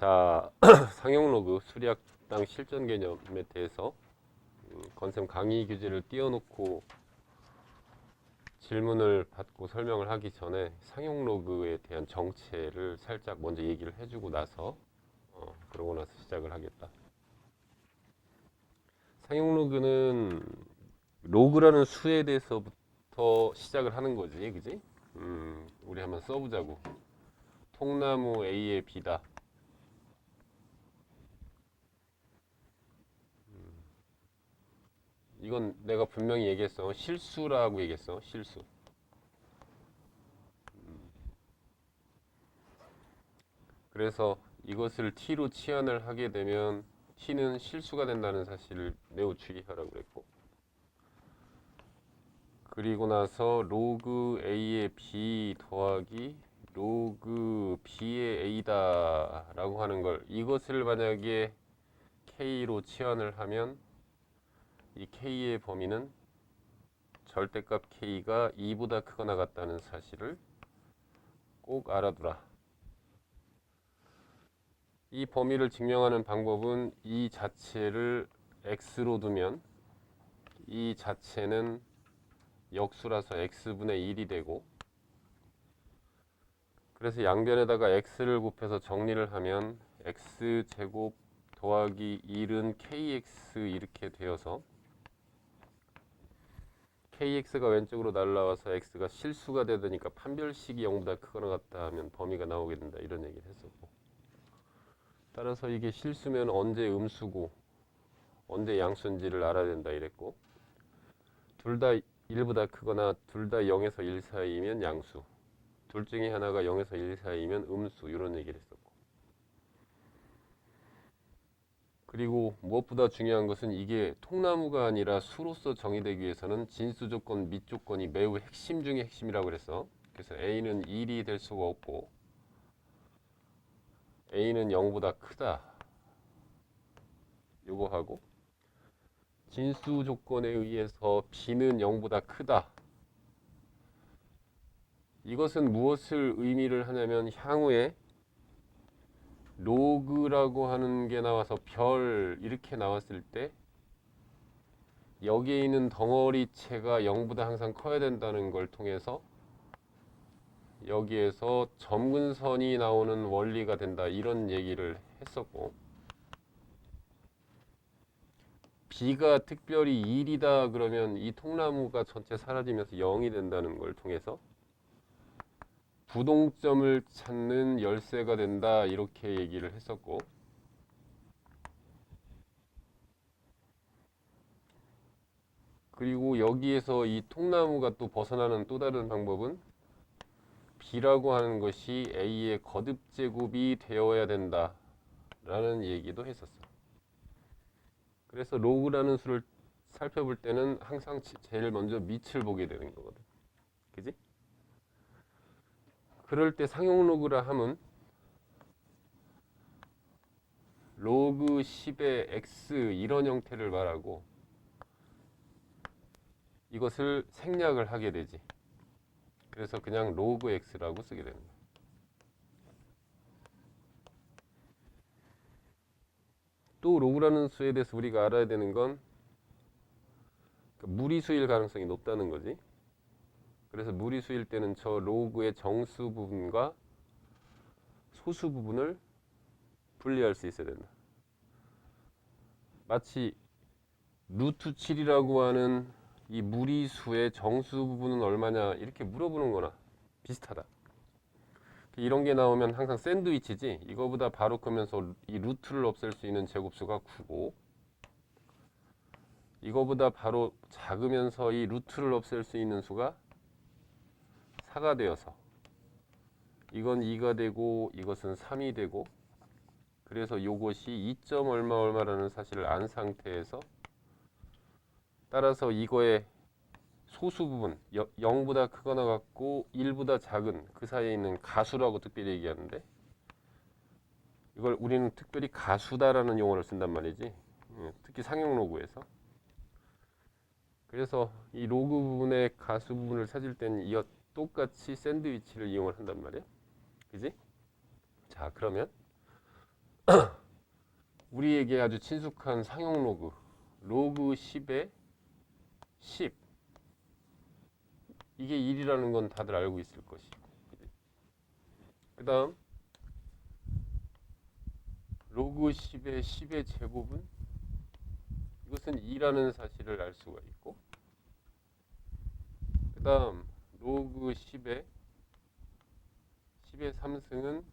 자, 상용 로그 수리학당 실전 개념에 대해서 건쌤 강의 교재를 띄워놓고 질문을 받고 설명을 하기 전에 상용 로그에 대한 정체를 살짝 먼저 얘기를 해주고 나서 그러고 나서 시작을 하겠다. 상용 로그는 로그라는 수에 대해서부터 시작을 하는 거지, 그지? 우리 한번 써보자고. 통나무 A의 B다. 이건 내가 분명히 얘기했어. 실수라고 얘기했어. 실수. 그래서 이것을 t로 치환을 하게 되면 t는 실수가 된다는 사실을 매우 주의하라고 그랬고, 그리고 나서 로그 a의 b 더하기 로그 b의 a다 라고 하는 걸, 이것을 만약에 k로 치환을 하면 이 k의 범위는 절대값 k가 2보다 크거나 같다는 사실을 꼭 알아두라. 이 범위를 증명하는 방법은 이 자체를 x로 두면 이 자체는 역수라서 x분의 1이 되고, 그래서 양변에다가 x를 곱해서 정리를 하면 x제곱 더하기 1은 kx 이렇게 되어서 kx가 왼쪽으로 날라와서 x가 실수가 되니까 판별식이 0보다 크거나 같다 하면 범위가 나오게 된다, 이런 얘기를 했었고, 따라서 이게 실수면 언제 음수고 언제 양수인지를 알아야 된다 이랬고, 둘 다 1보다 크거나 둘 다 0에서 1 사이면 양수, 둘 중에 하나가 0에서 1 사이면 음수, 이런 얘기를 했었고, 그리고 무엇보다 중요한 것은 이게 통나무가 아니라 수로서 정의되기 위해서는 진수 조건, 및 조건이 매우 핵심 중의 핵심이라고 그랬어. 그래서 A는 1이 될 수가 없고 A는 0보다 크다, 요거 하고, 진수 조건에 의해서 B는 0보다 크다, 이것은 무엇을 의미를 하냐면 향후에 로그라고 하는 게 나와서 별 이렇게 나왔을 때 여기에 있는 덩어리체가 0보다 항상 커야 된다는 걸 통해서 여기에서 점근선이 나오는 원리가 된다, 이런 얘기를 했었고, B가 특별히 1이다 그러면 이 통나무가 전체 사라지면서 0이 된다는 걸 통해서 부동점을 찾는 열쇠가 된다, 이렇게 얘기를 했었고, 그리고 여기에서 이 통나무가 또 벗어나는 또 다른 방법은 B라고 하는 것이 A의 거듭제곱이 되어야 된다 라는 얘기도 했었어. 그래서 로그라는 수를 살펴볼 때는 항상 제일 먼저 밑을 보게 되는 거거든, 그지? 그럴 때 상용 로그라 함은 로그 10의 x 이런 형태를 말하고 이것을 생략을 하게 되지. 그래서 그냥 로그 x라고 쓰게 되는 거야. 또 로그라는 수에 대해서 우리가 알아야 되는 건 무리수일 가능성이 높다는 거지. 그래서 무리수일 때는 저 로그의 정수 부분과 소수 부분을 분리할 수 있어야 된다. 마치 루트 7이라고 하는 이 무리수의 정수 부분은 얼마냐 이렇게 물어보는 거나 비슷하다. 이런 게 나오면 항상 샌드위치지, 이거보다 바로 크면서 이 루트를 없앨 수 있는 제곱수가 9고 이거보다 바로 작으면서 이 루트를 없앨 수 있는 수가 4가 되어서 이건 2가 되고 이것은 3이 되고, 그래서 이것이 2점 얼마 얼마라는 사실을 안 상태에서, 따라서 이거의 소수 부분 0보다 크거나 같고 1보다 작은 그 사이에 있는 가수라고 특별히 얘기하는데, 이걸 우리는 특별히 가수다라는 용어를 쓴단 말이지, 특히 상용 로그에서. 그래서 이 로그 부분의 가수 부분을 찾을 때는 이 똑같이 샌드위치를 이용을 한단 말이야, 그지? 자, 그러면 우리에게 아주 친숙한 상용 로그, 로그 10에 10. 이게 1이라는 건 다들 알고 있을 것이고. 그 다음 로그 10의 10의 제곱은 이것은 2라는 사실을 알 수가 있고, 그 다음 로그 10의 3승은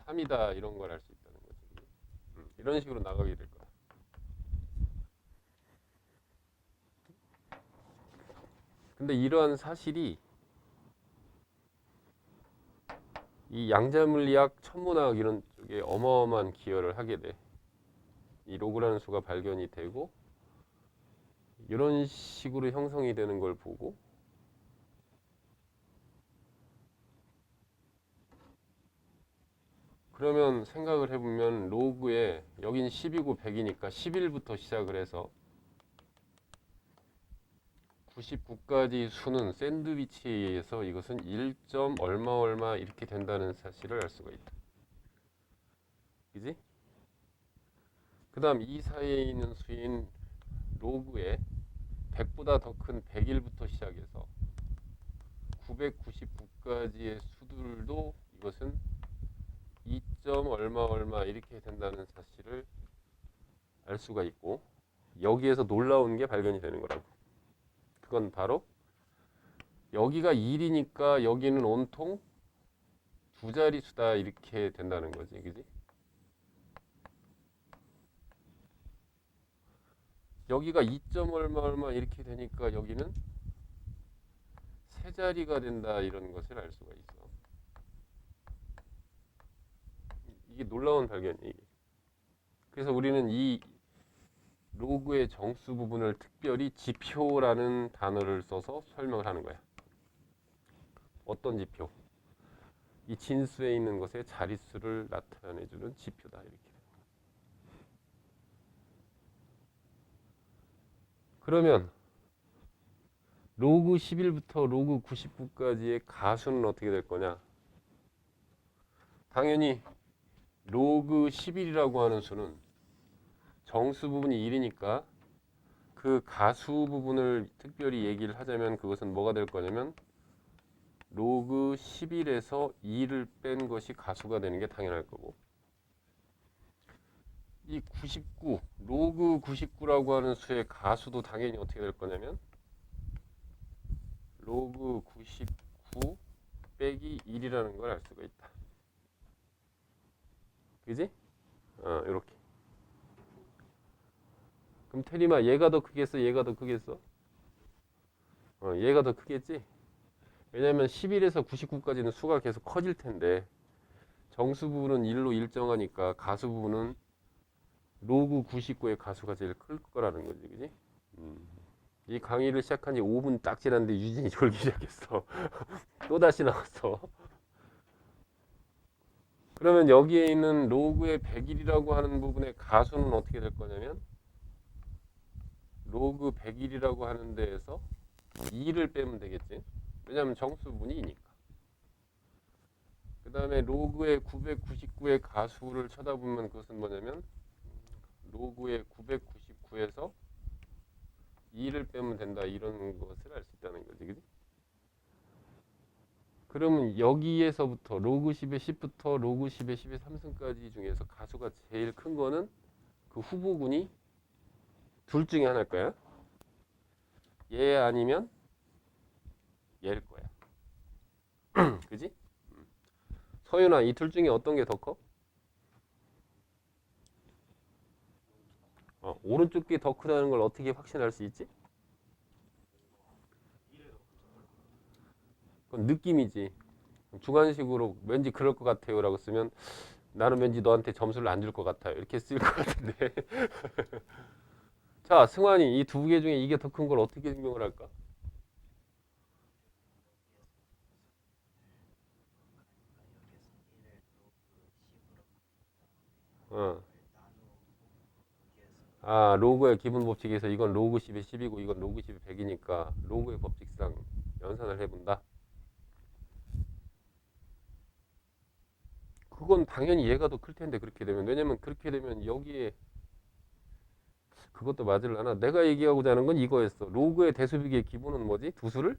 3이다 이런 걸 알 수 있다는 거죠. 이런 식으로 나가게 될 거야. 근데 이러한 사실이 이 양자물리학, 천문학 이런 쪽에 어마어마한 기여를 하게 돼. 이 로그라는 수가 발견이 되고 이런 식으로 형성이 되는 걸 보고 그러면 생각을 해보면 로그에 여긴 10이고 100이니까 11부터 시작을 해서 99까지 수는 샌드위치에 의해서 이것은 1. 얼마 얼마 이렇게 된다는 사실을 알 수가 있다. 그지? 그 다음 이 사이에 있는 수인 로그에 100보다 더 큰 101부터 시작해서 999까지의 수들도 이것은 2. 얼마 얼마 이렇게 된다는 사실을 알 수가 있고 여기에서 놀라운 게 발견이 되는 거라고. 그건 바로 여기가 1이니까 여기는 온통 두 자릿수다 이렇게 된다는 거지. 그지? 여기가 2. 얼마 얼마 이렇게 되니까 여기는 세 자리가 된다 이런 것을 알 수가 있어. 이게 놀라운 발견이에요. 이게. 그래서 우리는 이 로그의 정수 부분을 특별히 지표라는 단어를 써서 설명을 하는 거야. 어떤 지표? 이 진수에 있는 것의 자릿수를 나타내주는 지표다 이렇게. 그러면 로그 11부터 로그 99까지의 가수는 어떻게 될 거냐? 당연히 로그 11이라고 하는 수는 정수 부분이 1이니까 그 가수 부분을 특별히 얘기를 하자면 그것은 뭐가 될 거냐면 로그 11에서 2를 뺀 것이 가수가 되는 게 당연할 거고 이 99, 로그 99라고 하는 수의 가수도 당연히 어떻게 될 거냐면 로그 99 빼기 1이라는 걸 알 수가 있다. 그지? 이렇게. 그럼 테리마 얘가 더 크겠어? 얘가 더 크겠어? 얘가 더 크겠지? 왜냐면 11에서 99까지는 수가 계속 커질 텐데 정수 부분은 1로 일정하니까 가수 부분은 로그 99의 가수가 제일 클 거라는 거지. 그지? 이 강의를 시작한 지 5분 딱 지났는데 유진이 졸기 시작했어. 또 다시 나왔어. 그러면 여기에 있는 로그의 100일이라고 하는 부분의 가수는 어떻게 될 거냐면 로그 100일이라고 하는 데에서 2를 빼면 되겠지. 왜냐하면 정수분이 2니까. 그 다음에 로그의 999의 가수를 쳐다보면 그것은 뭐냐면 로그의 999에서 2를 빼면 된다 이런 것을 알 수 있다는 거지. 그지? 그러면 여기에서부터 로그 10의 10부터 로그 10의 10의 3승까지 중에서 가수가 제일 큰 거는 그 후보군이 둘 중에 하나일 거야. 얘 아니면 얘일 거야. 그지? 서윤아, 이 둘 중에 어떤 게 더 커? 오른쪽 게 더 크다는 걸 어떻게 확신할 수 있지? 그건 느낌이지. 주관식으로 왠지 그럴 것 같아요 라고 쓰면 나는 왠지 너한테 점수를 안 줄 것 같아요. 이렇게 쓸 것 같은데. 자, 승환이 이 두 개 중에 이게 더 큰 걸 어떻게 증명을 할까? 어. 로그의 기본 법칙에서 이건 로그 10의 10이고 이건 로그 10의 100이니까 로그의 법칙상 연산을 해본다. 그건 당연히 얘가 더 클 텐데 그렇게 되면. 왜냐면 그렇게 되면 여기에 그것도 맞으려나? 내가 얘기하고자 하는 건 이거였어. 로그의 대수비의 기본은 뭐지? 두 수를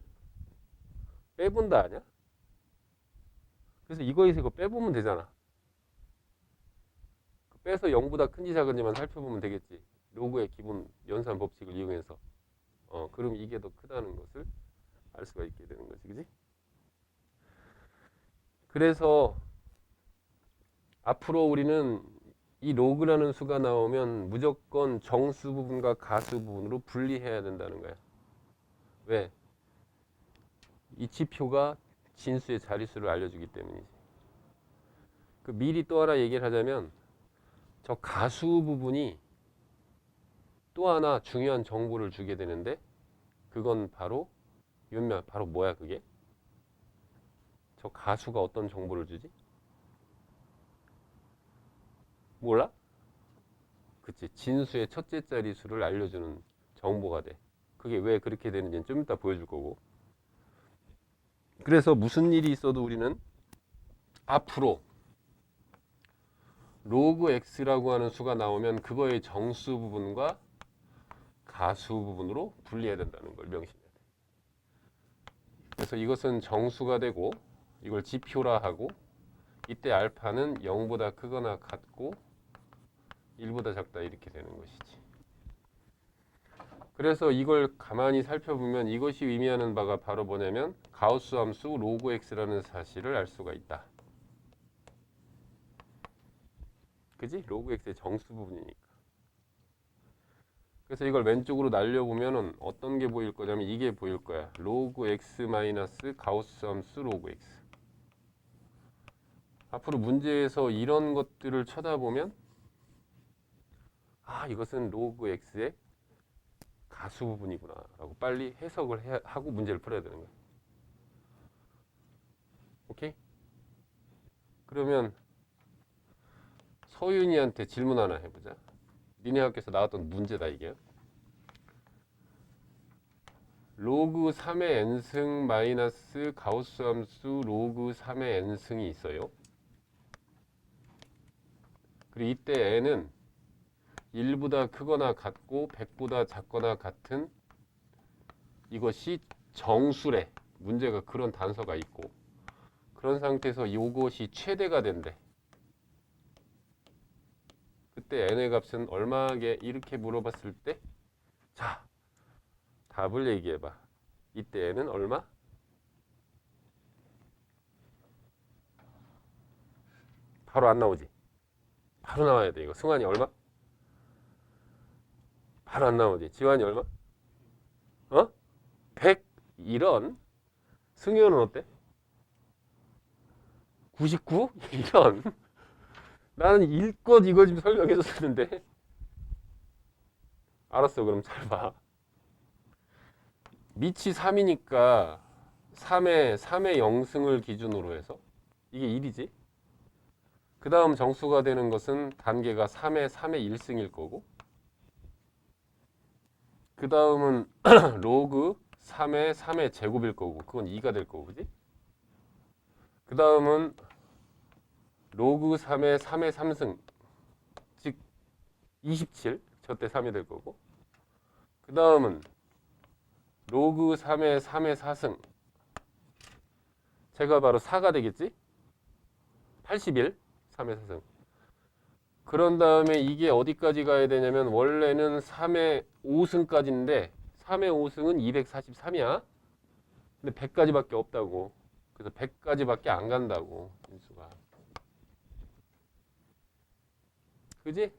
빼본다 아니야? 그래서 이거에서 이거 빼보면 되잖아. 빼서 0보다 큰지 작은지만 살펴보면 되겠지. 로그의 기본 연산 법칙을 이용해서. 그럼 이게 더 크다는 것을 알 수가 있게 되는 거지. 그지? 그래서 앞으로 우리는 이 로그라는 수가 나오면 무조건 정수 부분과 가수 부분으로 분리해야 된다는 거야. 왜? 이 지표가 진수의 자릿수를 알려주기 때문이지. 그 미리 또 하나 얘기를 하자면 저 가수 부분이 또 하나 중요한 정보를 주게 되는데 그건 바로 바로 뭐야 그게? 저 가수가 어떤 정보를 주지? 몰라? 그치. 진수의 첫째 자릿수를 알려주는 정보가 돼. 그게 왜 그렇게 되는지는 좀 이따 보여줄 거고. 그래서 무슨 일이 있어도 우리는 앞으로 로그 x라고 하는 수가 나오면 그거의 정수 부분과 가수 부분으로 분리해야 된다는 걸 명심해야 돼. 그래서 이것은 정수가 되고 이걸 지표라 하고 이때 알파는 0보다 크거나 같고 1보다 작다 이렇게 되는 것이지. 그래서 이걸 가만히 살펴보면 이것이 의미하는 바가 바로 뭐냐면 가우스 함수 로그 x라는 사실을 알 수가 있다. 그지? 로그 x의 정수 부분이니까. 그래서 이걸 왼쪽으로 날려보면은 어떤 게 보일 거냐면 이게 보일 거야. 로그 x 마이너스 가우스 함수 로그 x. 앞으로 문제에서 이런 것들을 쳐다보면 이것은 로그 x의 가수 부분이구나 라고 빨리 해석을 하고 문제를 풀어야 되는 거야. 오케이? 그러면 서윤이한테 질문 하나 해보자. 니네 학교에서 나왔던 문제다 이게. 로그 3의 n승 마이너스 가우스 함수 로그 3의 n승이 있어요. 그리고 이때 n은 1보다 크거나 같고 100보다 작거나 같은 이것이 정수래. 문제가 그런 단서가 있고 그런 상태에서 이것이 최대가 된대. 그때 n의 값은 얼마게 이렇게 물어봤을 때 자, 답을 얘기해봐. 이때 n은 얼마? 바로 안 나오지. 바로 나와야 돼. 이거 승환이 얼마? 바로 안 나오지. 지환이 얼마? 100 이런. 승현은 어때? 99? 이런. 나는 일껏 이거 좀 설명해 줬었는데. 알았어. 그럼 잘 봐. 밑이 3이니까 3의 0승을 기준으로 해서 이게 1이지. 그 다음 정수가 되는 것은 단계가 3의 1승일 거고 그 다음은 로그 3의 제곱일 거고 그건 2가 될 거고 그지? 그 다음은 로그 3의 3승 즉 27 저때 3이 될 거고 그 다음은 로그 3의 4승 제가 바로 4가 되겠지? 81 3의 4승 그런 다음에 이게 어디까지 가야 되냐면 원래는 3의 5승까지인데 3의 5승은 243이야 근데 100까지밖에 없다고 그래서 100까지밖에 안 간다고 인수가 그지?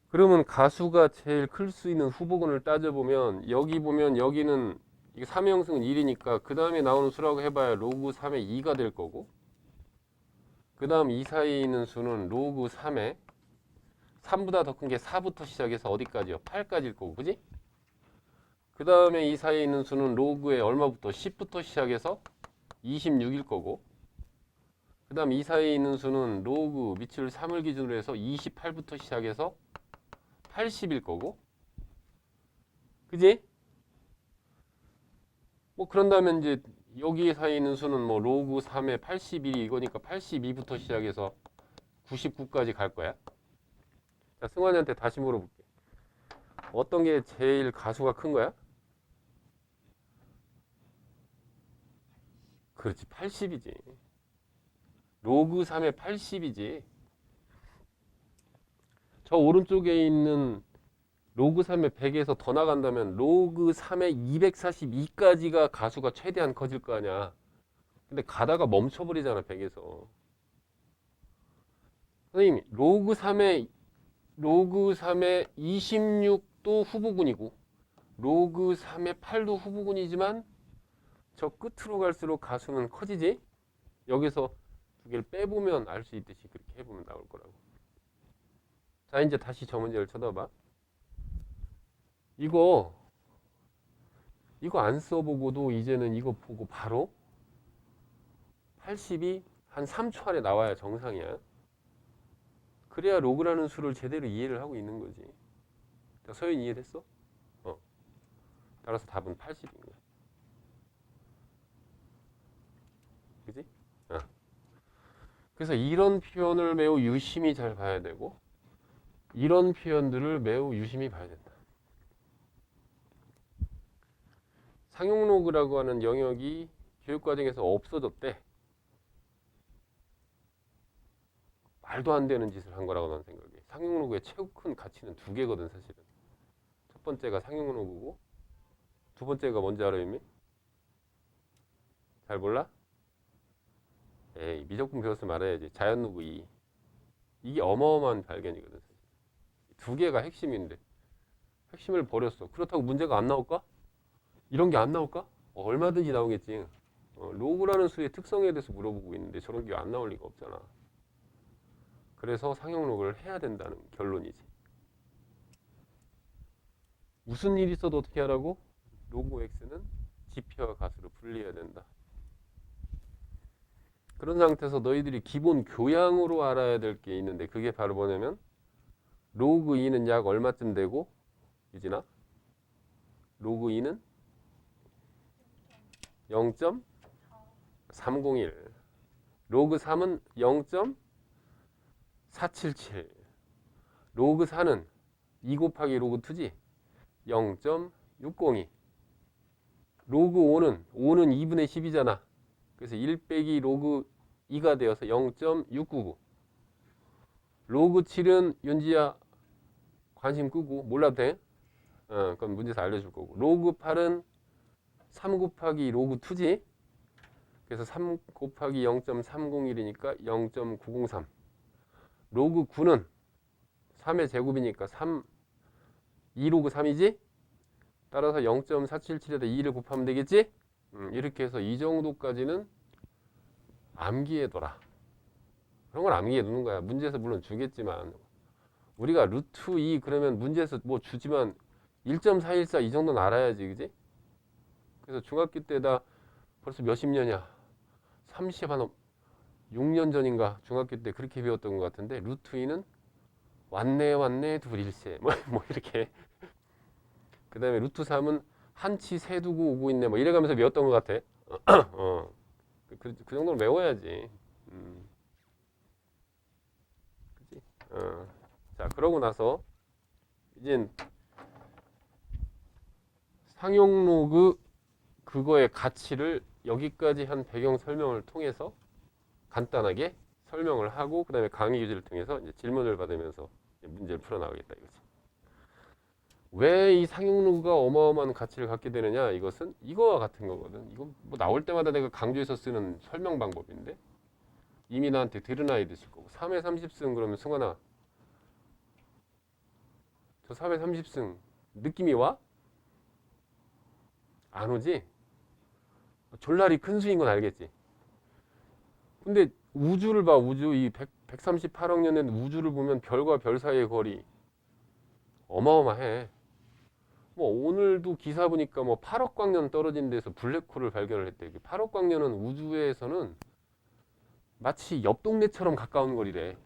그러면 가수가 제일 클 수 있는 후보군을 따져보면 여기 보면 여기는 이게 3의 형승은 1이니까 그 다음에 나오는 수라고 해봐야 로그 3의 2가 될 거고 그 다음 이 사이에 있는 수는 로그 3의 3보다 더 큰 게 4부터 시작해서 어디까지요? 8까지일 거고 그지? 그 다음에 이 사이에 있는 수는 로그의 얼마부터? 10부터 시작해서 26일 거고 그 다음 이 사이에 있는 수는 로그 밑을 3을 기준으로 해서 28부터 시작해서 80일 거고 그지? 뭐 그런 다음에 이제 여기 사이에 있는 수는 뭐 로그 3의 81이 이거니까 82부터 시작해서 99까지 갈 거야. 자, 승환이한테 다시 물어볼게. 어떤 게 제일 가수가 큰 거야? 그렇지, 80이지. 로그 3의 80이지. 저 오른쪽에 있는 로그 3의 100에서 더 나간다면 로그 3의 242까지가 가수가 최대한 커질 거 아니야. 근데 가다가 멈춰버리잖아, 100에서. 선생님, 로그 3의 26도 후보군이고 로그 3의 8도 후보군이지만 저 끝으로 갈수록 가수는 커지지? 여기서 두 개를 빼보면 알 수 있듯이 그렇게 해보면 나올 거라고. 자, 이제 다시 저 문제를 쳐다봐. 이거 안 써보고도 이제는 이거 보고 바로 80이 한 3초 안에 나와야 정상이야. 그래야 로그라는 수를 제대로 이해를 하고 있는 거지. 서윤 이해됐어? 따라서 답은 80인 거야. 그지? 그래서 이런 표현을 매우 유심히 잘 봐야 되고 이런 표현들을 매우 유심히 봐야 된다. 상용 로그라고 하는 영역이 교육과정에서 없어졌대. 말도 안 되는 짓을 한 거라고 나는 생각해. 상용 로그의 최고 큰 가치는 두 개거든, 사실은. 첫 번째가 상용 로그고 두 번째가 뭔지 알아요, 이미? 잘 몰라? 에이, 미적분 배웠으면 알아야지. 자연 로그 2. 이게 어마어마한 발견이거든, 사실. 두 개가 핵심인데 핵심을 버렸어. 그렇다고 문제가 안 나올까? 이런 게 안 나올까? 얼마든지 나오겠지. 로그라는 수의 특성에 대해서 물어보고 있는데 저런 게 안 나올 리가 없잖아. 그래서 상용 로그를 해야 된다는 결론이지. 무슨 일이 있어도 어떻게 하라고? 로그 x는 지표와 가수로 분리해야 된다. 그런 상태에서 너희들이 기본 교양으로 알아야 될 게 있는데 그게 바로 뭐냐면 로그 2는 약 얼마쯤 되고 유진아? 로그 2는 0.301 로그 3은 0.477 로그 4는 2 곱하기 로그 2지 0.602 로그 5는 2분의 10이잖아. 그래서 1 빼기 로그 2가 되어서 0.699 로그 7은 윤지야 관심 끄고 몰라도 돼? 그건 문제에서 알려줄 거고 로그 8은 3 곱하기 로그 2지 그래서 3 곱하기 0.301이니까 0.903 로그 9는 3의 제곱이니까 2 로그 3이지 따라서 0.477에다 2를 곱하면 되겠지 이렇게 해서 이 정도까지는 암기해둬라. 그런 걸 암기해두는 거야. 문제에서 물론 주겠지만 우리가 루트 2 그러면 문제에서 뭐 주지만 1.414 이 정도는 알아야지, 그지? 그래서 중학교 때다 벌써 몇십 년이야. 30한 6년 전인가 중학교 때 그렇게 배웠던 것 같은데 루트 2는 왔네 둘일세 뭐 이렇게 그 다음에 루트 3은 한치 세 두고 오고 있네 뭐 이래가면서 배웠던 것 같아. 그 정도는 외워야지. 그치? 자 그러고 나서 이젠 상용 로그 그거의 가치를 여기까지 한 배경 설명을 통해서 간단하게 설명을 하고 그 다음에 강의 교재를 통해서 이제 질문을 받으면서 문제를 풀어나가겠다 이거지. 왜 이 상용 로그가 어마어마한 가치를 갖게 되느냐 이것은 이거와 같은 거거든. 이거 뭐 나올 때마다 내가 강조해서 쓰는 설명 방법인데 이미 나한테 들은 아이도 있을 거고 3회 30승 그러면 승환아 저 3회 30승 느낌이 와? 안 오지? 졸라리 큰 수인 건 알겠지? 근데 우주를 봐 우주 이 138억 년의 우주를 보면 별과 별 사이의 거리 어마어마해. 뭐 오늘도 기사 보니까 뭐 8억 광년 떨어진 데서 블랙홀을 발견을 했대. 8억 광년은 우주에서는 마치 옆 동네처럼 가까운 거리래.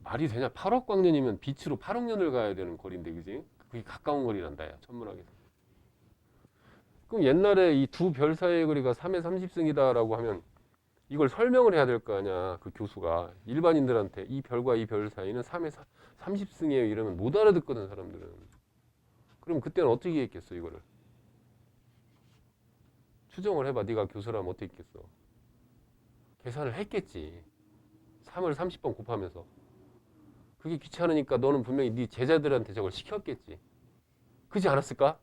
말이 되냐? 8억 광년이면 빛으로 8억 년을 가야 되는 거리인데, 그지? 그게 가까운 거리란다, 야, 천문학에서. 그럼 옛날에 이 두 별 사이의 거리가 3의 30승이다라고 하면 이걸 설명을 해야 될 거 아니야, 그 교수가. 일반인들한테 이 별과 이 별 사이는 3의 30승이에요. 이러면 못 알아듣거든, 사람들은. 그럼 그때는 어떻게 했겠어, 이거를? 추정을 해봐. 네가 교수라면 어떻게 했겠어? 계산을 했겠지. 3을 30번 곱하면서. 그게 귀찮으니까 너는 분명히 네 제자들한테 저걸 시켰겠지. 그렇지 않았을까?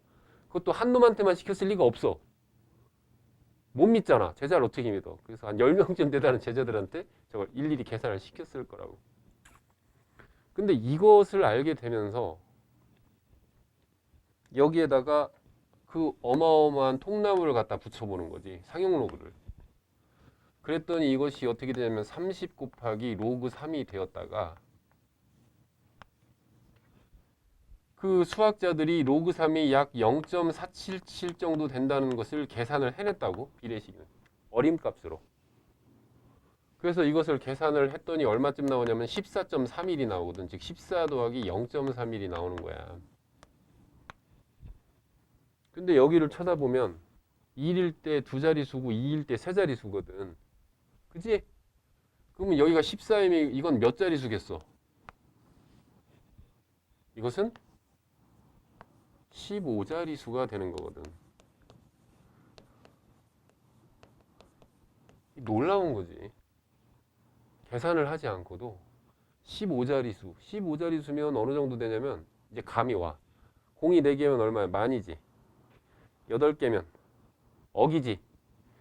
그것도 한 놈한테만 시켰을 리가 없어. 못 믿잖아. 제자를 어떻게 믿어? 그래서 한 10명쯤 되다는 제자들한테 저걸 일일이 계산을 시켰을 거라고. 근데 이것을 알게 되면서 여기에다가 그 어마어마한 통나무를 갖다 붙여보는 거지. 상용로그를. 그랬더니 이것이 어떻게 되냐면 30 곱하기 로그 3이 되었다가 그 수학자들이 로그 3이 약 0.477 정도 된다는 것을 계산을 해냈다고. 비례식은 어림값으로. 그래서 이것을 계산을 했더니 얼마쯤 나오냐면 14.31이 나오거든. 즉 14 더하기 0.31이 나오는 거야. 근데 여기를 쳐다보면 1일 때 두 자릿수고 2일 때 세 자릿수거든. 그치? 그러면 여기가 14이면 이건 몇 자릿수겠어? 이것은 15자릿수가 되는 거거든. 놀라운 거지. 계산을 하지 않고도 15자릿수. 15자릿수면 어느 정도 되냐면 이제 감이 와. 공이 4개면 얼마야? 만이지. 8개면 억이지.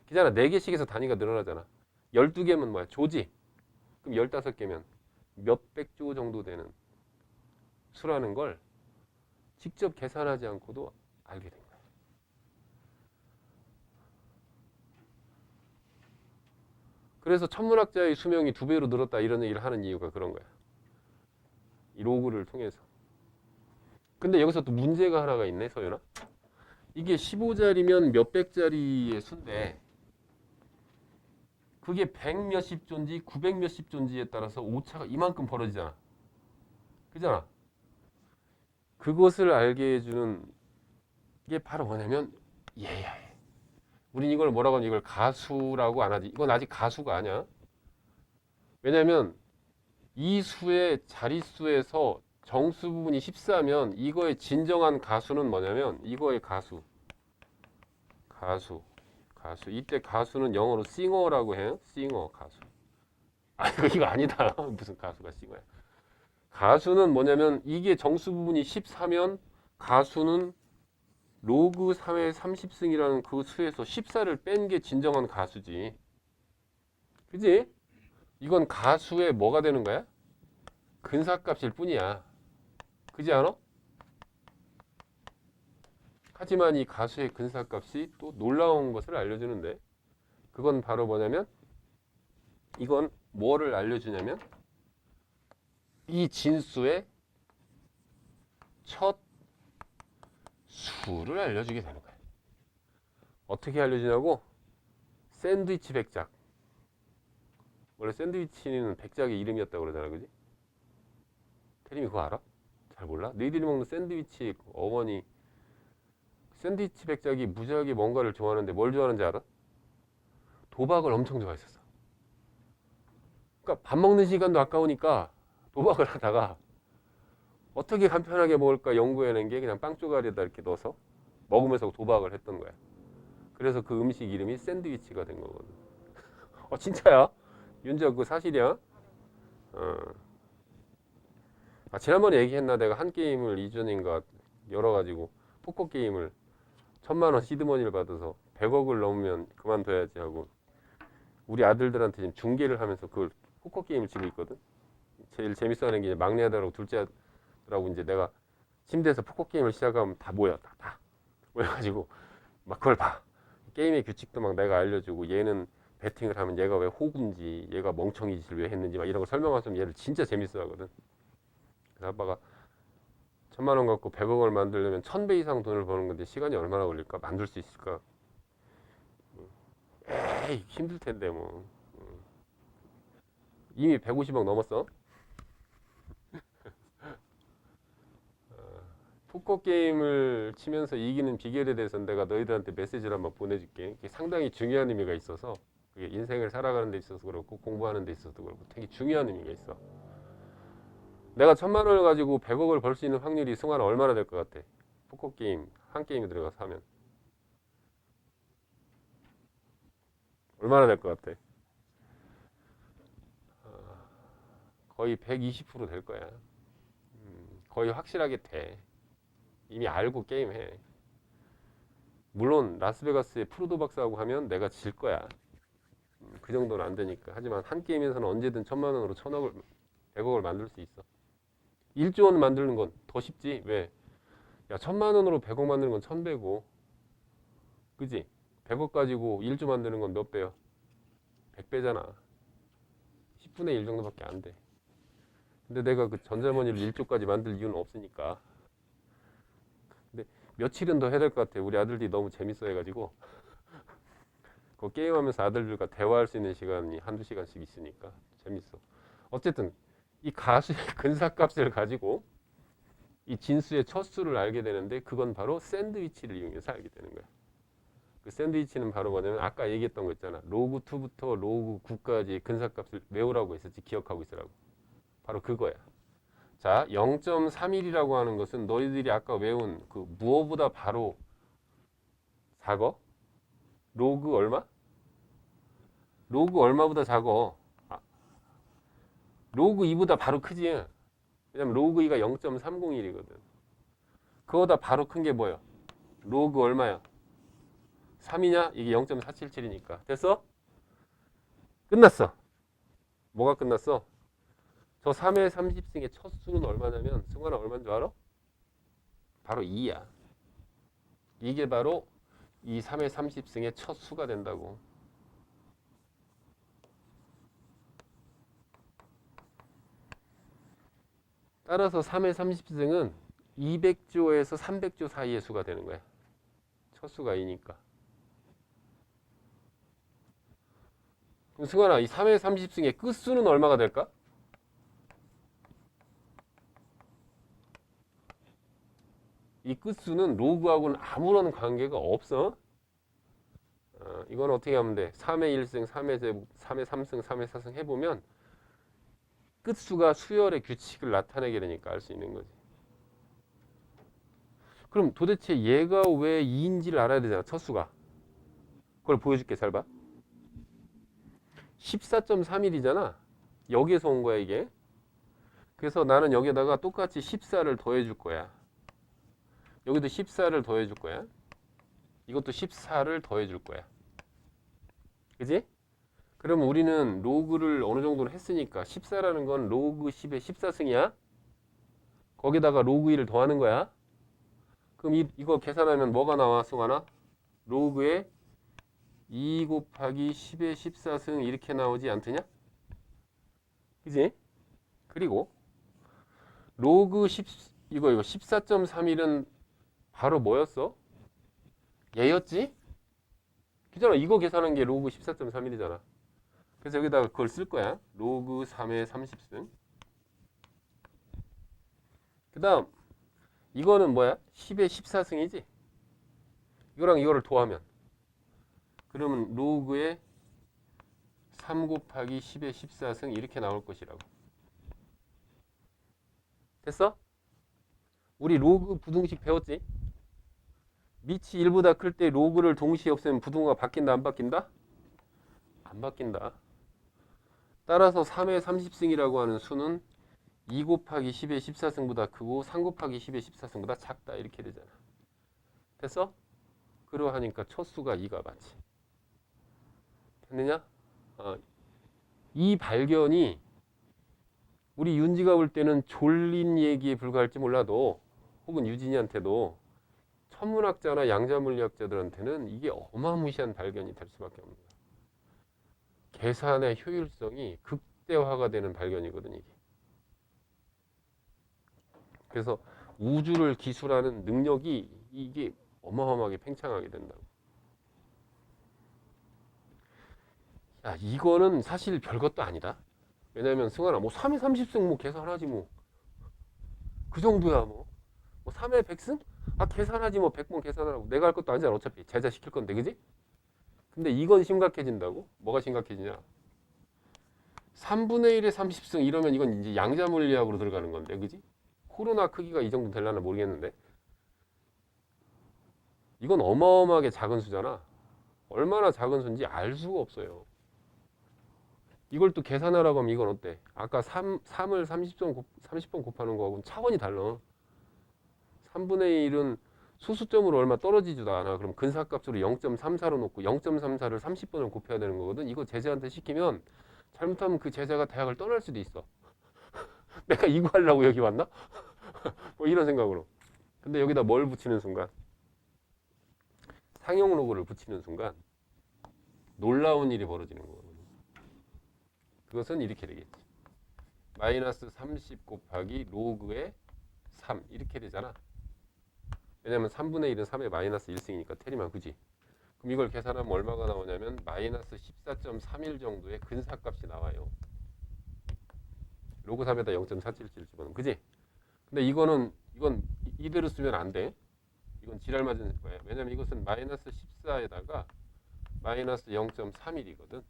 그잖아. 4개씩 해서 단위가 늘어나잖아. 12개면 뭐야? 조지. 그럼 15개면 몇백 조 정도 되는 수라는 걸 직접 계산하지 않고도 알게 된 거야. 그래서 천문학자의 수명이 2배로 늘었다 이런 얘기를 하는 이유가 그런 거야. 이 로그를 통해서. 근데 여기서 또 문제가 하나가 있네, 서윤아. 이게 15자리면 몇백자리의 수인데 그게 100 몇십 존지, 900 몇십 존지에 따라서 오차가 이만큼 벌어지잖아. 그잖아. 그것을 알게 해주는 게 바로 뭐냐면 얘야. 우린 이걸 뭐라고 하냐, 이걸 가수라고 안 하지. 이건 아직 가수가 아니야. 왜냐면 이 수의 자릿수에서 정수 부분이 14면 이거의 진정한 가수는 뭐냐면 이거의 가수. 이때 가수는 영어로 싱어라고 해요. 싱어, 가수. 아, 이거 아니다. 무슨 가수가 싱어야. 가수는 뭐냐면 이게 정수 부분이 14면 가수는 로그 3의 30승이라는 그 수에서 14를 뺀 게 진정한 가수지. 그지? 이건 가수의 뭐가 되는 거야? 근사값일 뿐이야. 그지 않아? 하지만 이 가수의 근사값이 또 놀라운 것을 알려주는데 그건 바로 뭐냐면 이건 뭐를 알려주냐면 이 진수의 첫 수를 알려주게 되는 거야. 어떻게 알려주냐고? 샌드위치 백작. 원래 샌드위치는 백작의 이름이었다고 그러잖아, 그지? 태림이 그거 알아? 잘 몰라? 너희들이 먹는 샌드위치 어머니 샌드위치 백작이 무지하게 뭔가를 좋아하는데 뭘 좋아하는지 알아? 도박을 엄청 좋아했었어. 그러니까 밥 먹는 시간도 아까우니까 도박을 하다가 어떻게 간편하게 먹을까 연구해낸 게 그냥 빵 쪼가리에다 이렇게 넣어서 먹으면서 도박을 했던 거야. 그래서 그 음식 이름이 샌드위치가 된 거거든. 진짜야? 윤지야 그거 사실이야? 어. 지난번에 얘기했나 내가 한 게임을 이전인가 열어가지고 포커 게임을 1000만원 시드머니를 받아서 100억을 넘으면 그만둬야지 하고 우리 아들들한테 지금 중계를 하면서 그걸 포커 게임을 치고 있거든. 제일 재밌어하는 게 이제 막내 아들하고 둘째 아들하고 이제 내가 침대에서 포커 게임을 시작하면 다 모여 다 모여가지고 막 그걸 봐. 게임의 규칙도 막 내가 알려주고 얘는 배팅을 하면 얘가 왜 호구인지 얘가 멍청이 짓을 왜 했는지 막 이런 거 설명하면 얘를 진짜 재밌어하거든. 그래서 아빠가 1000만원 갖고 100억을 만들려면 1000배 이상 돈을 버는 건데 시간이 얼마나 걸릴까? 만들 수 있을까? 에이 힘들 텐데 뭐. 이미 150억 넘었어. 포커 게임을 치면서 이기는 비결에 대해서 내가 너희들한테 메시지를 한번 보내줄게. 이게 상당히 중요한 의미가 있어서 그게 인생을 살아가는 데 있어서 그렇고 공부하는 데 있어서도 그렇고 되게 중요한 의미가 있어. 내가 1,000만 원을 가지고 100억을 벌 수 있는 확률이 승환아 얼마나 될 것 같아? 포커 게임 한 게임에 들어가서 하면 얼마나 될 것 같아? 거의 120%될 거야. 거의 확실하게 돼. 이미 알고 게임해. 물론 라스베가스의 프로도 박사하고 하면 내가 질 거야. 그 정도는 안 되니까. 하지만 한 게임에서는 언제든 1,000만 원으로 1,000억을 100억을 만들 수 있어. 1조 원 만드는 건 더 쉽지. 왜? 야, 1,000만 원으로 100억 만드는 건 1,100억. 그지? 100억 가지고 1조 만드는 건 몇 배야? 100배잖아. 10분의 1 정도밖에 안 돼. 근데 내가 그 전자머니를 1조까지 만들 이유는 없으니까. 근데 며칠은 더 해야 될 것 같아. 우리 아들들이 너무 재밌어 해가지고. 그 게임하면서 아들들과 대화할 수 있는 시간이 한두 시간씩 있으니까 재밌어. 어쨌든 이 가수의 근사값을 가지고 이 진수의 첫 수를 알게 되는데 그건 바로 샌드위치를 이용해서 알게 되는 거야. 그 샌드위치는 바로 뭐냐면 아까 얘기했던 거 있잖아. 로그 2부터 로그 9까지 근사값을 외우라고 했었지. 기억하고 있으라고. 바로 그거야. 자, 0.31이라고 하는 것은 너희들이 아까 외운 그 무엇보다 바로 작어? 로그 얼마? 로그 얼마보다 작어? 로그 2보다 바로 크지. 왜냐면 로그 2가 0.301이거든. 그거보다 바로 큰 게 뭐야? 로그 얼마야? 3이냐? 이게 0.477이니까. 됐어? 끝났어. 뭐가 끝났어? 저 3의 30승의 첫 수는 얼마냐면 승관아 얼마인 줄 알아? 바로 2야. 이게 바로 이 3의 30승의 첫 수가 된다고. 따라서 3의 30승은 200조에서 300조 사이의 수가 되는 거야. 첫 수가 2니까. 그럼 승관아 이 3의 30승의 끝수는 얼마가 될까? 이 끝수는 로그하고는 아무런 관계가 없어. 이건 어떻게 하면 돼? 3의 1승, 3의 제곱, 3의 3승, 3의 4승 해보면 끝수가 수열의 규칙을 나타내게 되니까 알 수 있는 거지. 그럼 도대체 얘가 왜 2인지를 알아야 되잖아. 첫 수가. 그걸 보여줄게. 잘 봐. 14.31이잖아. 여기에서 온 거야 이게. 그래서 나는 여기에다가 똑같이 14를 더해 줄 거야. 여기도 14를 더해 줄 거야. 이것도 14를 더해 줄 거야. 그지? 그럼 우리는 로그를 어느 정도는 했으니까 14라는 건 로그 10의 14승이야. 거기다가 로그 1을 더하는 거야. 그럼 이거 계산하면 뭐가 나와, 승환아? 로그에 2 곱하기 10의 14승 이렇게 나오지 않더냐? 그지? 그리고 로그 10, 이거 14.31은 바로 뭐였어? 얘였지? 그잖아. 이거 계산한 게 로그 14.31이잖아. 그래서 여기다가 그걸 쓸 거야. 로그 3의 30승. 그 다음 이거는 뭐야? 10의 14승이지? 이거랑 이거를 더하면 그러면 로그에 3 곱하기 10의 14승 이렇게 나올 것이라고. 됐어? 우리 로그 부등식 배웠지? 밑이 1보다 클 때 로그를 동시에 없애면 부등호가 바뀐다 안 바뀐다? 안 바뀐다. 따라서 3의 30승이라고 하는 수는 2 곱하기 10의 14승보다 크고 3 곱하기 10의 14승보다 작다 이렇게 되잖아. 됐어? 그러하니까 첫 수가 2가 맞지. 됐느냐? 이 발견이 우리 윤지가 볼 때는 졸린 얘기에 불과할지 몰라도 혹은 유진이한테도 천문학자나 양자물리학자들한테는 이게 어마무시한 발견이 될 수밖에 없는 거야. 계산의 효율성이 극대화가 되는 발견이거든 이게. 그래서 우주를 기술하는 능력이 이게 어마어마하게 팽창하게 된다고. 야, 이거는 사실 별것도 아니다. 왜냐면 승환아 뭐 3의 30승 뭐 계산하지 뭐. 그 정도야 뭐. 뭐 3의 100승? 아 계산하지 뭐 100번 계산하라고. 내가 할 것도 아니잖아 어차피. 제자 시킬 건데 그지? 근데 이건 심각해진다고? 뭐가 심각해지냐? 3분의 1의 30승 이러면 이건 이제 양자 물리학으로 들어가는 건데 그지? 코로나 크기가 이 정도 되려나 모르겠는데 이건 어마어마하게 작은 수잖아. 얼마나 작은 수인지 알 수가 없어요. 이걸 또 계산하라고 하면 이건 어때? 아까 3을 30번 곱하는 거하고는 차원이 달라. 3분의 1은 소수점으로 얼마 떨어지지도 않아. 그럼 근사값으로 0.34로 놓고 0.34를 30번을 곱해야 되는 거거든. 이거 제자한테 시키면 잘못하면 그 제자가 대학을 떠날 수도 있어. 내가 이거 하려고 여기 왔나? 뭐 이런 생각으로. 근데 여기다 뭘 붙이는 순간 상용 로그를 붙이는 순간 놀라운 일이 벌어지는 거거든요. 그것은 이렇게 되겠지. 마이너스 30 곱하기 로그의 3 이렇게 되잖아. 왜냐면 3분의 1은 3의 마이너스 1승이니까 테리만 그지? 그럼 이걸 계산하면 얼마가 나오냐면 마이너스 14.31 정도의 근사값이 나와요. 로그 3에다 0.477 집어넣으면 그지? 근데 이건 이대로 쓰면 안 돼. 이건 지랄 맞은 거예요. 왜냐면 이것은 마이너스 14에다가 마이너스 0.31이거든.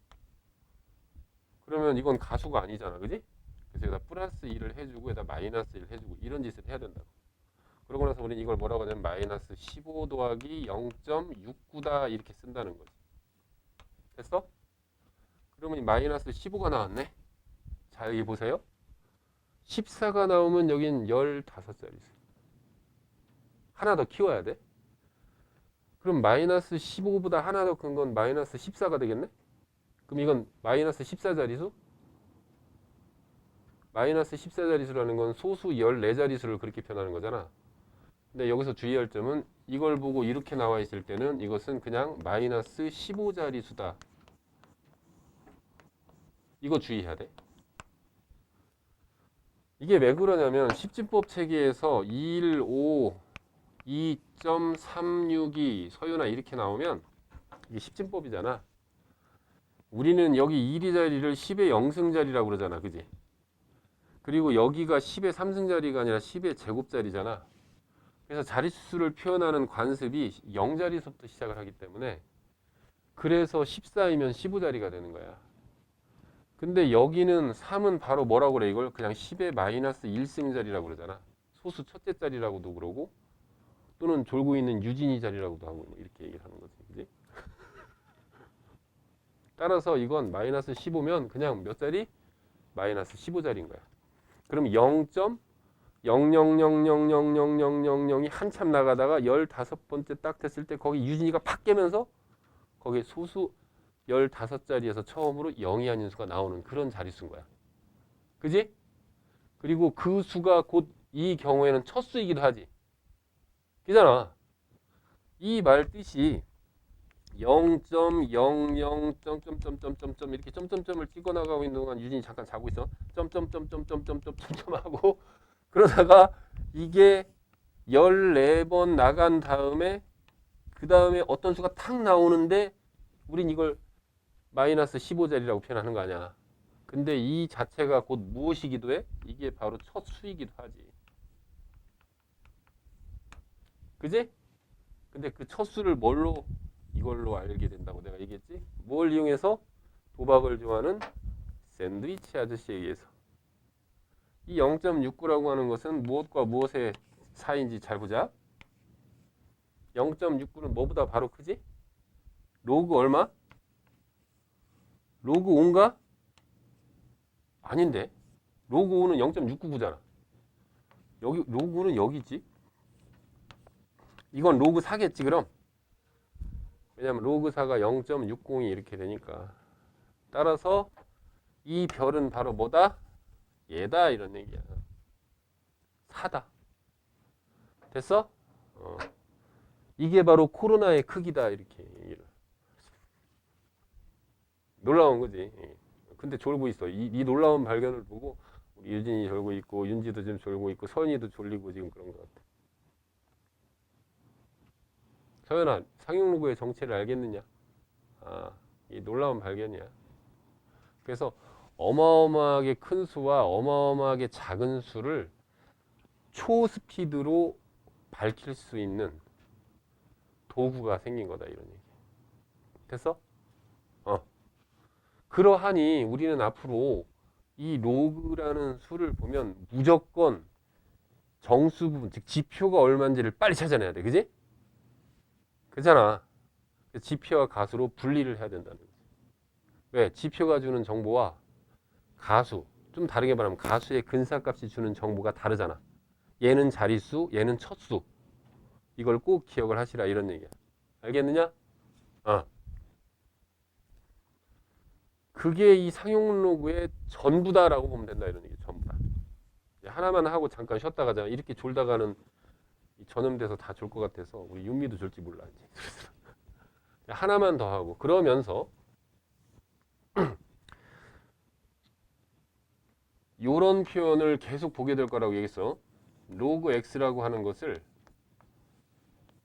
그러면 이건 가수가 아니잖아. 그지? 그래서 여기다 플러스 1을 해주고 여기다 마이너스 1을 해주고 이런 짓을 해야 된다고. 그러고 나서 우리는 이걸 뭐라고 하냐면 마이너스 15 더하기 0.69다 이렇게 쓴다는 거지. 됐어? 그러면 이 마이너스 15가 나왔네. 자 여기 보세요. 14가 나오면 여긴 15자리 수. 하나 더 키워야 돼. 그럼 마이너스 15보다 하나 더 큰 건 마이너스 14가 되겠네? 그럼 이건 마이너스 14자리수? 마이너스 14자리수라는 건 소수 14자리수를 그렇게 표현하는 거잖아. 근데 여기서 주의할 점은 이걸 보고 이렇게 나와 있을 때는 이것은 그냥 마이너스 15자리수다. 이거 주의해야 돼. 이게 왜 그러냐면 십진법 체계에서 1, 5, 2.362 서유나 이렇게 나오면 이게 십진법이잖아. 우리는 여기 1의 자리를 10의 0승자리라고 그러잖아. 그지? 그리고 여기가 10의 3승자리가 아니라 10의 제곱자리잖아. 그래서 자릿수를 표현하는 관습이 0자리수부터 시작을 하기 때문에 그래서 14이면 15자리가 되는 거야. 근데 여기는 3은 바로 뭐라고 그래? 이걸 그냥 10의 마이너스 1승자리라고 그러잖아. 소수 첫째 자리라고도 그러고 또는 졸고 있는 유진이 자리라고도 하고 뭐 이렇게 얘기를 하는 거지. 그지? 따라서 이건 마이너스 15면 그냥 몇 자리? 마이너스 15자리인 거야. 그럼 0.00000000이 한참 나가다가 15번째 딱 됐을 때 거기 유진이가 팍 깨면서 거기에 소수 15자리에서 처음으로 0이 아닌 수가 나오는 그런 자릿수인 거야. 그지? 그리고 그 수가 곧 이 경우에는 첫 수이기도 하지. 그잖아. 이 말 뜻이 0.00 점점점점점점 이렇게 점점점을 찍어 나가고 있는 동안 유진이 잠깐 자고 있어. 점점점점점점점 하고 그러다가 이게 14번 나간 다음에 그 다음에 어떤 수가 탁 나오는데 우린 이걸 마이너스 15자리라고 표현하는 거 아니야. 근데 이 자체가 곧 무엇이기도 해? 이게 바로 첫 수이기도 하지. 그지? 근데 그 첫 수를 뭘로 이걸로 알게 된다고 내가 얘기했지? 뭘 이용해서? 도박을 좋아하는 샌드위치 아저씨에 의해서. 이 0.69라고 하는 것은 무엇과 무엇의 사이인지 잘 보자. 0.69는 뭐보다 바로 크지? 로그 얼마? 로그 5인가? 아닌데. 로그 5는 0.699잖아. 여기 로그 5는 여기지. 이건 로그 4겠지 그럼. 왜냐면 로그 4가 0.60이 이렇게 되니까. 따라서 이 별은 바로 뭐다? 얘다 이런 얘기야. 4다. 됐어? 이게 바로 코로나의 크기다 이렇게 얘기를. 놀라운 거지. 근데 졸고 있어. 이 놀라운 발견을 보고 우리 유진이 졸고 있고 윤지도 지금 졸고 있고 서연이도 졸리고 지금 그런 것 같아. 서연아, 상용로그의 정체를 알겠느냐? 아, 이 놀라운 발견이야. 그래서 어마어마하게 큰 수와 어마어마하게 작은 수를 초스피드로 밝힐 수 있는 도구가 생긴 거다 이런 얘기. 됐어? 그러하니 우리는 앞으로 이 로그라는 수를 보면 무조건 정수 부분, 즉 지표가 얼마인지를 빨리 찾아내야 돼. 그지? 그잖아. 지표와 가수로 분리를 해야 된다는 거지. 왜? 지표가 주는 정보와 가수, 좀 다르게 말하면 가수의 근사값이 주는 정보가 다르잖아. 얘는 자릿수, 얘는 쳤수. 이걸 꼭 기억을 하시라 이런 얘기야. 알겠느냐? 그게 이 상용 로그의 전부다라고 보면 된다 이런 얘기. 전부다. 하나만 하고 잠깐 쉬었다 가자. 이렇게 졸다가는 전염돼서 다 졸 것 같아서 우리 윤미도 졸지 몰라 이제. 하나만 더 하고 그러면서 요런 표현을 계속 보게 될 거라고 얘기했어. 로그 x라고 하는 것을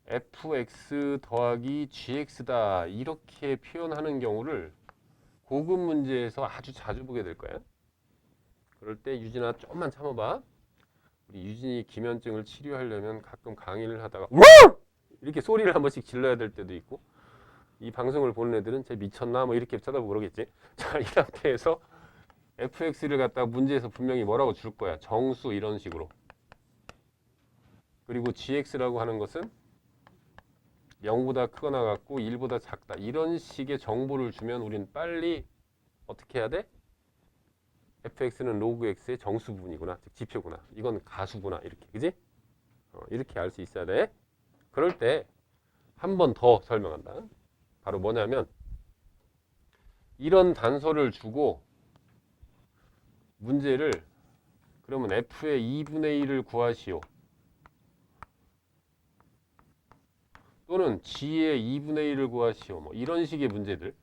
fx 더하기 gx다 이렇게 표현하는 경우를 고급 문제에서 아주 자주 보게 될 거야. 그럴 때 유진아 조금만 참아봐. 우리 유진이 기면증을 치료하려면 가끔 강의를 하다가 이렇게 소리를 한 번씩 질러야 될 때도 있고, 이 방송을 보는 애들은 쟤 미쳤나 뭐 이렇게 쳐다보고 그러겠지. 자, 이 상태에서 fx를 갖다가 문제에서 분명히 뭐라고 줄 거야. 정수 이런 식으로. 그리고 gx라고 하는 것은 0보다 크거나 같고 1보다 작다. 이런 식의 정보를 주면 우린 빨리 어떻게 해야 돼? fx는 로그 x의 정수 부분이구나. 즉 지표구나. 이건 가수구나. 이렇게. 그지? 이렇게 알 수 있어야 돼. 그럴 때 한 번 더 설명한다. 바로 뭐냐면 이런 단서를 주고 문제를 그러면 f의 2분의 1을 구하시오. 또는 g의 2분의 1을 구하시오. 뭐 이런 식의 문제들.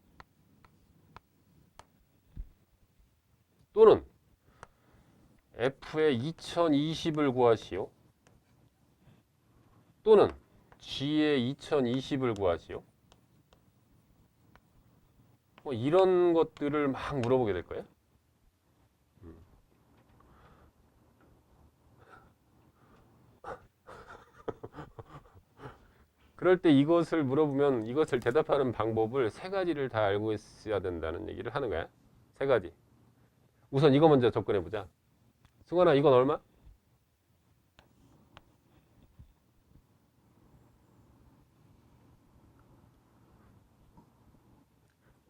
또는 f의 2020을 구하시오. 또는 g의 2020을 구하시오. 뭐 이런 것들을 막 물어보게 될 거예요. 그럴 때 이것을 물어보면 이것을 대답하는 방법을 세 가지를 다 알고 있어야 된다는 얘기를 하는 거야. 세 가지. 우선 이거 먼저 접근해 보자. 승환아, 이건 얼마?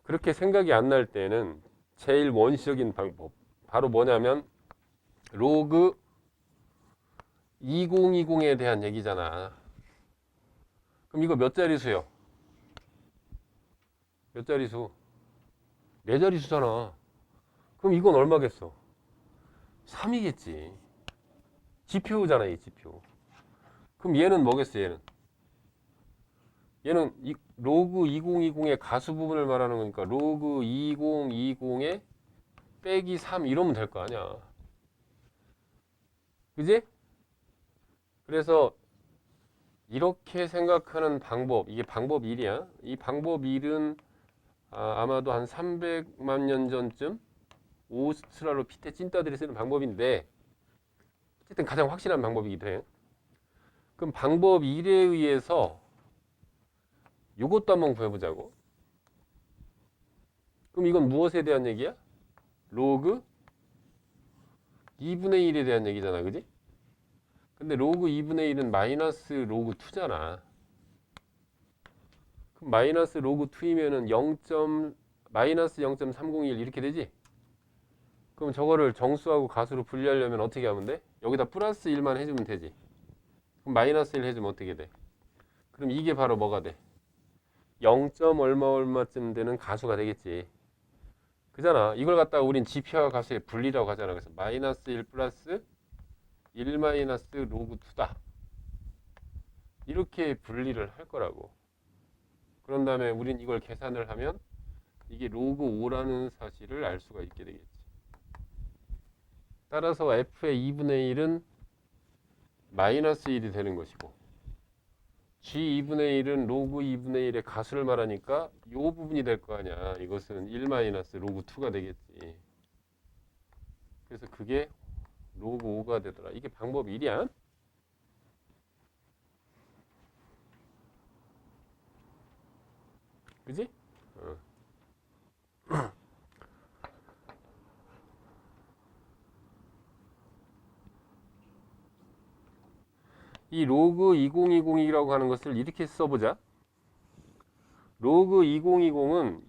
그렇게 생각이 안 날 때는 제일 원시적인 방법. 바로 뭐냐면 로그 2020에 대한 얘기잖아. 그럼 이거 몇 자리수요? 몇 자리수? 네 자리수잖아. 그럼 이건 얼마겠어? 3이겠지. 지표잖아, 이 지표. 그럼 얘는 뭐겠어, 얘는? 얘는 로그 2020의 가수 부분을 말하는 거니까 로그 2020에 빼기 3 이러면 될 거 아니야. 그지? 그래서 이렇게 생각하는 방법, 이게 방법 1이야. 이 방법 1은 아마도 한 300만 년 전쯤 오스트랄로피테 찐따들이 쓰는 방법인데 어쨌든 가장 확실한 방법이기도 해. 그럼 방법 1에 의해서 이것도 한번 구해보자고. 그럼 이건 무엇에 대한 얘기야? 로그 2분의 1에 대한 얘기잖아. 그지? 근데 로그 2분의 1은 마이너스 로그 2잖아. 그럼 마이너스 로그 2이면은 0. 마이너스 0.301 이렇게 되지? 그럼 저거를 정수하고 가수로 분리하려면 어떻게 하면 돼? 여기다 플러스 1만 해주면 되지. 그럼 마이너스 1 해주면 어떻게 돼? 그럼 이게 바로 뭐가 돼? 0. 얼마 얼마쯤 되는 가수가 되겠지. 그잖아. 이걸 갖다가 우린 지표와 가수의 분리라고 하잖아. 그래서 마이너스 1 플러스 1 마이너스 로그 2다. 이렇게 분리를 할 거라고. 그런 다음에 우린 이걸 계산을 하면 이게 로그 5라는 사실을 알 수가 있게 되겠지. 따라서 f의 2분의 1은 마이너스 1이 되는 것이고 g 2분의 1은 로그 2분의 1의 가수를 말하니까 이 부분이 될 거 아니야. 이것은 1 마이너스 로그 2가 되겠지. 그래서 그게 로그 5가 되더라. 이게 방법 1이야. 그지? 어. 이 로그 2020이라고 하는 것을 이렇게 써보자. 로그 2020은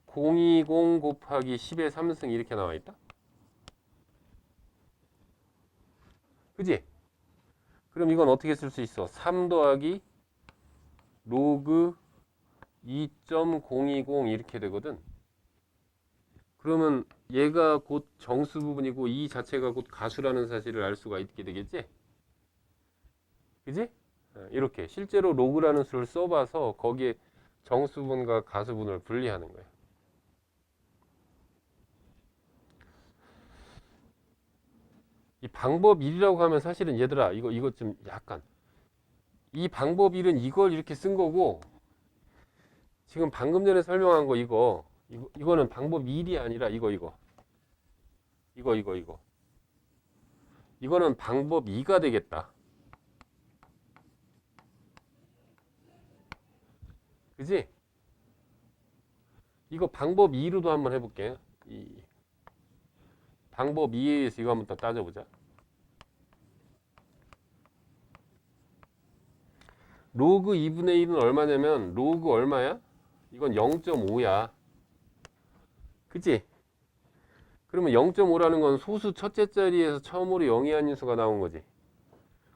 2.020 곱하기 10의 3승 이렇게 나와 있다. 그지? 그럼 이건 어떻게 쓸 수 있어? 3 더하기 로그 2.020 이렇게 되거든. 그러면 얘가 곧 정수 부분이고 이 자체가 곧 가수라는 사실을 알 수가 있게 되겠지? 그지? 이렇게 실제로 로그라는 수를 써봐서 거기에 정수분과 가수분을 분리하는 거예요. 이 방법 1이라고 하면 사실은 얘들아 이거 좀 약간 이 방법 1은 이걸 이렇게 쓴 거고 지금 방금 전에 설명한 거 이거는 방법 1이 아니라 이거 이거는 방법 2가 되겠다. 그지? 이거 방법 2로도 한번 해볼게. 방법 2에 의해서 이거 한번 더 따져보자. 로그 2분의 1은 얼마냐면 로그 얼마야? 이건 0.5야. 그치? 그러면 0.5라는 건 소수 첫째 자리에서 처음으로 0이 아닌 수가 나온 거지.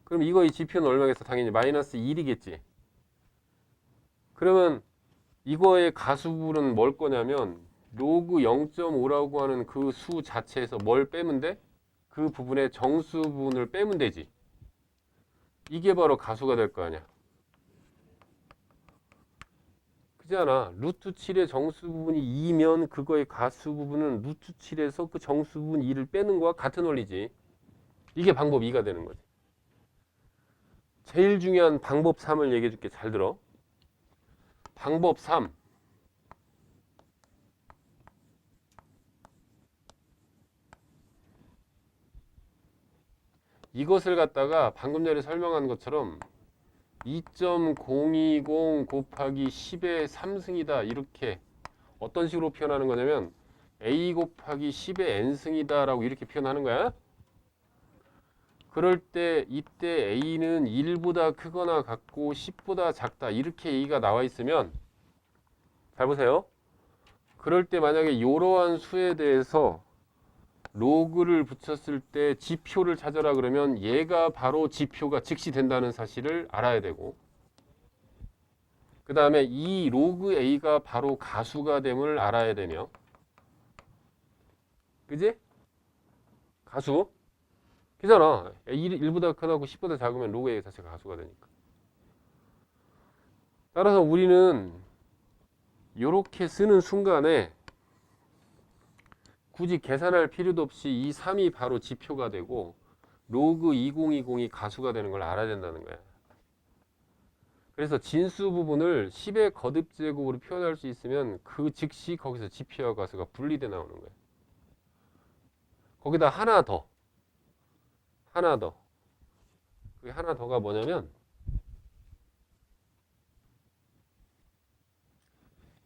그럼 이거의 지표는 얼마겠어? 당연히 마이너스 1이겠지. 그러면 이거의 가수분은 뭘 거냐면 로그 0.5라고 하는 그 수 자체에서 뭘 빼면 돼? 그 부분의 정수분을 빼면 되지. 이게 바로 가수가 될 거 아니야. 그잖아. 루트 7의 정수 부분이 2면 그거의 가수 부분은 루트 7에서 그 정수 부분 2를 빼는 거와 같은 원리지. 이게 방법 2가 되는 거지. 제일 중요한 방법 3을 얘기해 줄게. 잘 들어. 방법 3. 이것을 갖다가 방금 전에 설명한 것처럼 2.020 곱하기 10의 3승이다. 이렇게 어떤 식으로 표현하는 거냐면 a 곱하기 10의 n승이다 라고 이렇게 표현하는 거야. 그럴 때 이때 a는 1보다 크거나 같고 10보다 작다 이렇게 a가 나와 있으면 잘 보세요. 그럴 때 만약에 이러한 수에 대해서 로그를 붙였을 때 지표를 찾아라 그러면 얘가 바로 지표가 즉시 된다는 사실을 알아야 되고 그 다음에 이 로그 a가 바로 가수가 됨을 알아야 되며 그지? 가수 그잖아. 1보다 크다고 10보다 작으면 로그 a 자체가 가수가 되니까. 따라서 우리는 이렇게 쓰는 순간에 굳이 계산할 필요도 없이 이 3이 바로 지표가 되고 로그 2020이 가수가 되는 걸 알아야 된다는 거야. 그래서 진수 부분을 10의 거듭제곱으로 표현할 수 있으면 그 즉시 거기서 지표와 가수가 분리돼 나오는 거야. 거기다 하나 더. 그게 하나 더가 뭐냐면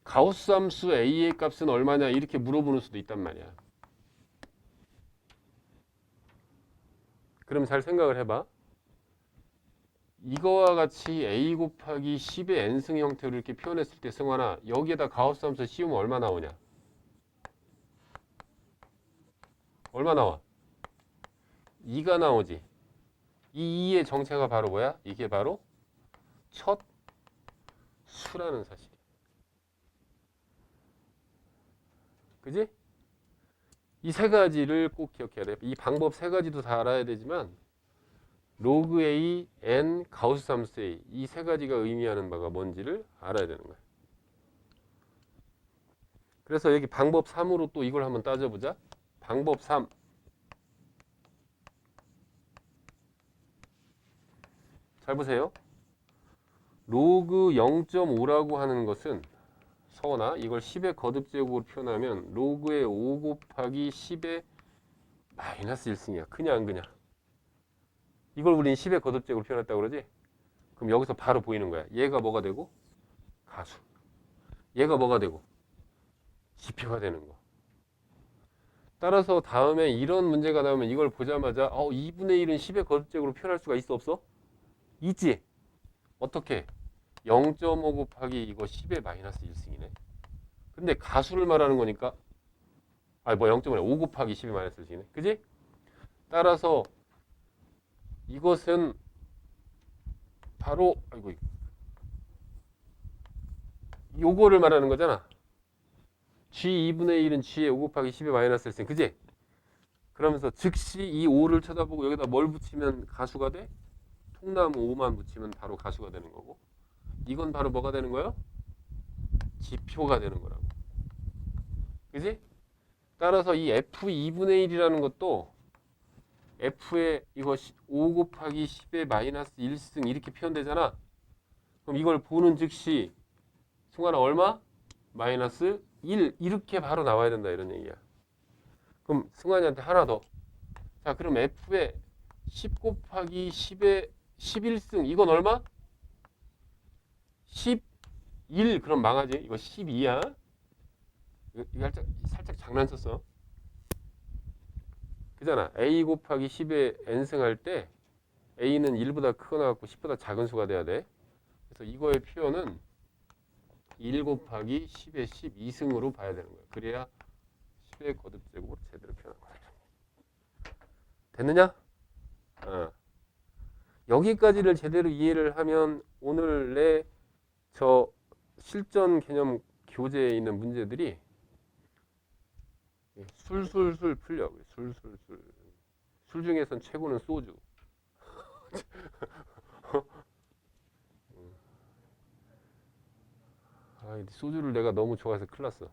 가우스 함수 a의 값은 얼마냐 이렇게 물어보는 수도 있단 말이야. 그럼 잘 생각을 해봐. 이거와 같이 a 곱하기 10의 n승 형태로 이렇게 표현했을 때 승환아 여기에다 가우스 함수 씌우면 얼마 나오냐? 얼마 나와? 2가 나오지. 이 2의 정체가 바로 뭐야? 이게 바로 첫 수라는 사실이야. 그지? 이 세 가지를 꼭 기억해야 돼. 이 방법 세 가지도 다 알아야 되지만 로그 A, N, 가우스 함수 A 이 세 가지가 의미하는 바가 뭔지를 알아야 되는 거야. 그래서 여기 방법 3으로 또 이걸 한번 따져보자. 방법 3. 잘 보세요. 로그 0.5라고 하는 것은 서원아 이걸 10의 거듭제곱으로 표현하면 로그의 5 곱하기 10의 마이너스 1승이야. 크냐 안 크냐. 이걸 우린 10의 거듭제곱으로 표현했다고 그러지? 그럼 여기서 바로 보이는 거야. 얘가 뭐가 되고 가수. 얘가 뭐가 되고? 지표가 되는 거. 따라서 다음에 이런 문제가 나오면 이걸 보자마자 2분의 1은 10의 거듭제곱으로 표현할 수가 있어 없어? 있지? 어떻게? 0.5 곱하기 이거 10의 마이너스 1승이네. 근데 가수를 말하는 거니까 0.5 곱하기 10의 마이너스 1승이네. 그지? 따라서 이것은 바로 요거를 말하는 거잖아. g 2분의 1은 g의 5 곱하기 10의 마이너스 1승. 그지? 그러면서 즉시 이 5를 쳐다보고 여기다 뭘 붙이면 가수가 돼? 통나무 5만 붙이면 바로 가수가 되는 거고. 이건 바로 뭐가 되는 거예요? 지표가 되는 거라고. 그지? 따라서 이 f 2분의 1이라는 것도 f의 이거 5 곱하기 10의 마이너스 1승 이렇게 표현되잖아. 그럼 이걸 보는 즉시 승환아 얼마? 마이너스 1 이렇게 바로 나와야 된다 이런 얘기야. 그럼 승환이한테 하나 더. 자 그럼 f의 10 곱하기 10의 11승 이건 얼마? 11 그럼 망하지. 이거 12야. 이거 살짝 장난쳤어. 그잖아. a 곱하기 10의 n승 할 때 a는 1보다 크거나 같고 10보다 작은 수가 돼야 돼. 그래서 이거의 표현은 1 곱하기 10의 12승으로 봐야 되는 거야. 그래야 10의 거듭제곱으로 제대로 표현한 거야. 됐느냐? 여기까지를 제대로 이해를 하면 오늘 내 저 실전 개념 교재에 있는 문제들이 술술술 풀려. 술술술. 술 중에선 최고는 소주. 소주를 내가 너무 좋아해서 큰일 났어.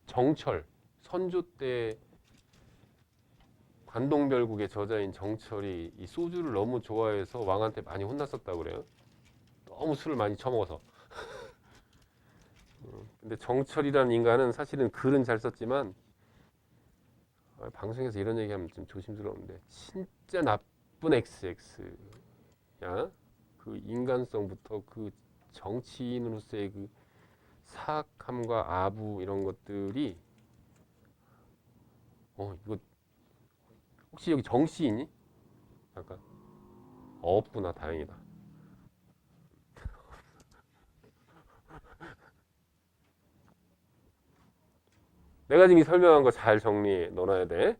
정철. 선조 때 관동별국의 저자인 정철이 이 소주를 너무 좋아해서 왕한테 많이 혼났었다고 그래요. 너무 술을 많이 처먹어서. 근데 정철이라는 인간은 사실은 글은 잘 썼지만 방송에서 이런 얘기하면 좀 조심스러운데 진짜 나쁜 XX야. 그 인간성부터 그 정치인으로서의 그 사악함과 아부 이런 것들이 이거 혹시 여기 정씨 있니? 잠깐. 없구나. 다행이다. 내가 지금 설명한 거 잘 정리해 넣어놔야 돼.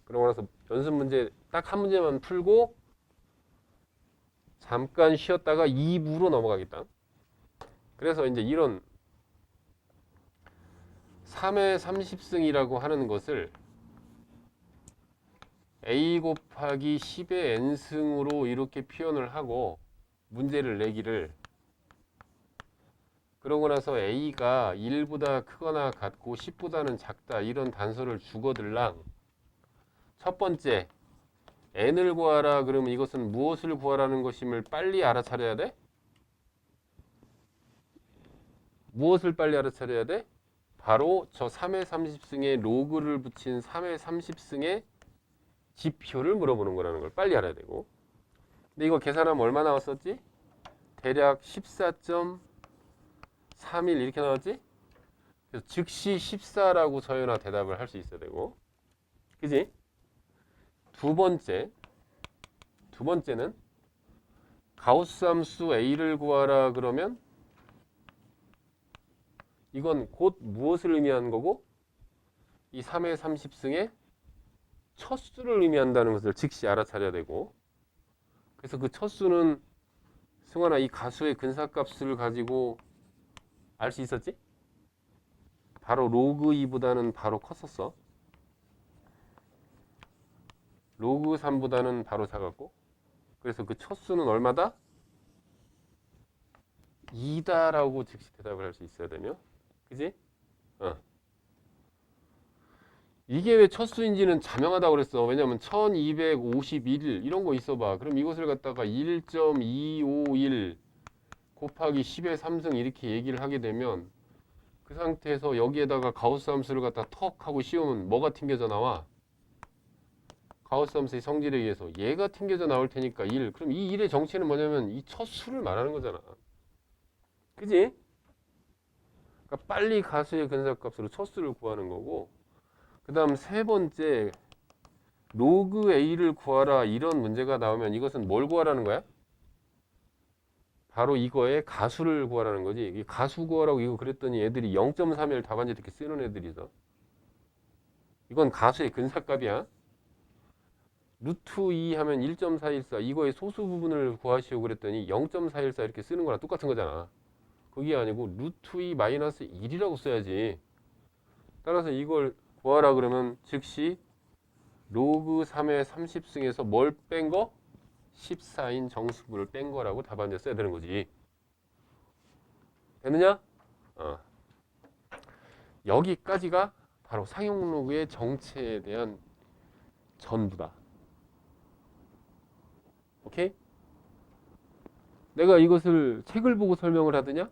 그러고 나서 연습 문제 딱 한 문제만 풀고 잠깐 쉬었다가 2부로 넘어가겠다. 그래서 이제 이런 3의 30승이라고 하는 것을 a 곱하기 10의 n승으로 이렇게 표현을 하고 문제를 내기를, 그러고 나서 a가 1보다 크거나 같고 10보다는 작다 이런 단서를 주거들랑 첫 번째 n을 구하라 그러면 이것은 무엇을 구하라는 것임을 빨리 알아차려야 돼? 무엇을 빨리 알아차려야 돼? 바로 저 3의 30승에 로그를 붙인 3의 30승의 지표를 물어보는 거라는 걸 빨리 알아야 되고. 근데 이거 계산하면 얼마 나왔었지? 대략 14.31 이렇게 나왔지? 그래서 즉시 14라고 서연아 대답을 할 수 있어야 되고. 그지? 두 번째는 가우스 함수 a를 구하라 그러면 이건 곧 무엇을 의미하는 거고 이 3의 30승의 첫 수를 의미한다는 것을 즉시 알아차려야 되고, 그래서 그 첫 수는 승환아 이 가수의 근사값을 가지고 알 수 있었지? 바로 로그 2보다는 바로 컸었어. 로그 3보다는 바로 작았고, 그래서 그 첫 수는 얼마다? 2다라고 즉시 대답을 할 수 있어야 되며, 그지? 이게 왜 첫 수인지는 자명하다고 그랬어. 왜냐면 1251 이런 거 있어봐. 그럼 이것을 갖다가 1.251 곱하기 10의 3승 이렇게 얘기를 하게 되면 그 상태에서 여기에다가 가우스 함수를 갖다 턱 하고 씌우면 뭐가 튕겨져 나와? 가우스 함수의 성질에 의해서 얘가 튕겨져 나올 테니까 1. 그럼 이 1의 정체는 뭐냐면 이 첫 수를 말하는 거잖아. 그지? 그러니까 빨리 가수의 근사값으로 첫 수를 구하는 거고, 그 다음 세 번째 로그 A를 구하라 이런 문제가 나오면 이것은 뭘 구하라는 거야? 바로 이거의 가수를 구하라는 거지. 이 가수 구하라고 이거 그랬더니 애들이 0.3을 답안지 이렇게 쓰는 애들이서. 이건 가수의 근사값이야. 루트 2 하면 1.414 이거의 소수 부분을 구하시오 그랬더니 0.414 이렇게 쓰는 거랑 똑같은 거잖아. 그게 아니고 루트 2 마이너스 1이라고 써야지. 따라서 이걸 구하라 그러면 즉시 로그 3의 30승에서 뭘 뺀 거? 14인 정수분을 뺀 거라고 답안지에 써야 되는 거지. 됐느냐? 여기까지가 바로 상용 로그의 정체에 대한 전부다. 오케이? 내가 이것을 책을 보고 설명을 하더냐?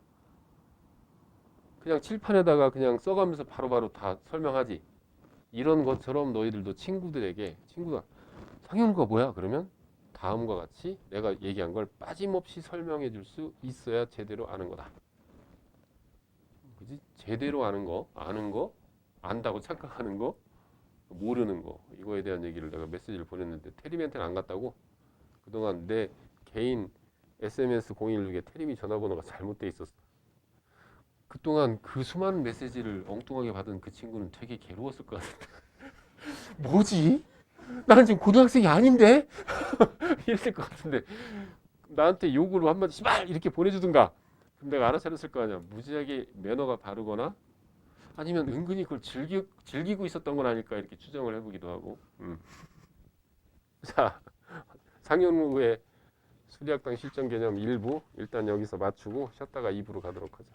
그냥 칠판에다가 그냥 써가면서 바로바로 다 설명하지. 이런 것처럼 너희들도 친구가 상용로그가 뭐야? 그러면 다음과 같이 내가 얘기한 걸 빠짐없이 설명해 줄 수 있어야 제대로 아는 거다. 그지? 제대로 아는 거, 안다고 착각하는 거, 모르는 거, 이거에 대한 얘기를 내가 메시지를 보냈는데 테리한테는 안 갔다고? 그동안 내 개인 SMS 016에 테리미 전화번호가 잘못돼 있었어. 그동안 그 수많은 메시지를 엉뚱하게 받은 그 친구는 되게 괴로웠을 것 같은데. 뭐지? 나는 지금 고등학생이 아닌데? 이랬을 것 같은데. 나한테 욕을 한마디 씨발 이렇게 보내주든가. 그럼 내가 알아차렸을 거 아니야. 무지하게 매너가 바르거나 아니면 은근히 그걸 즐기고 있었던 건 아닐까 이렇게 추정을 해보기도 하고. 자, 상용로그의 수리학당 실전 개념 1부 일단 여기서 마치고 쉬었다가 2부로 가도록 하자.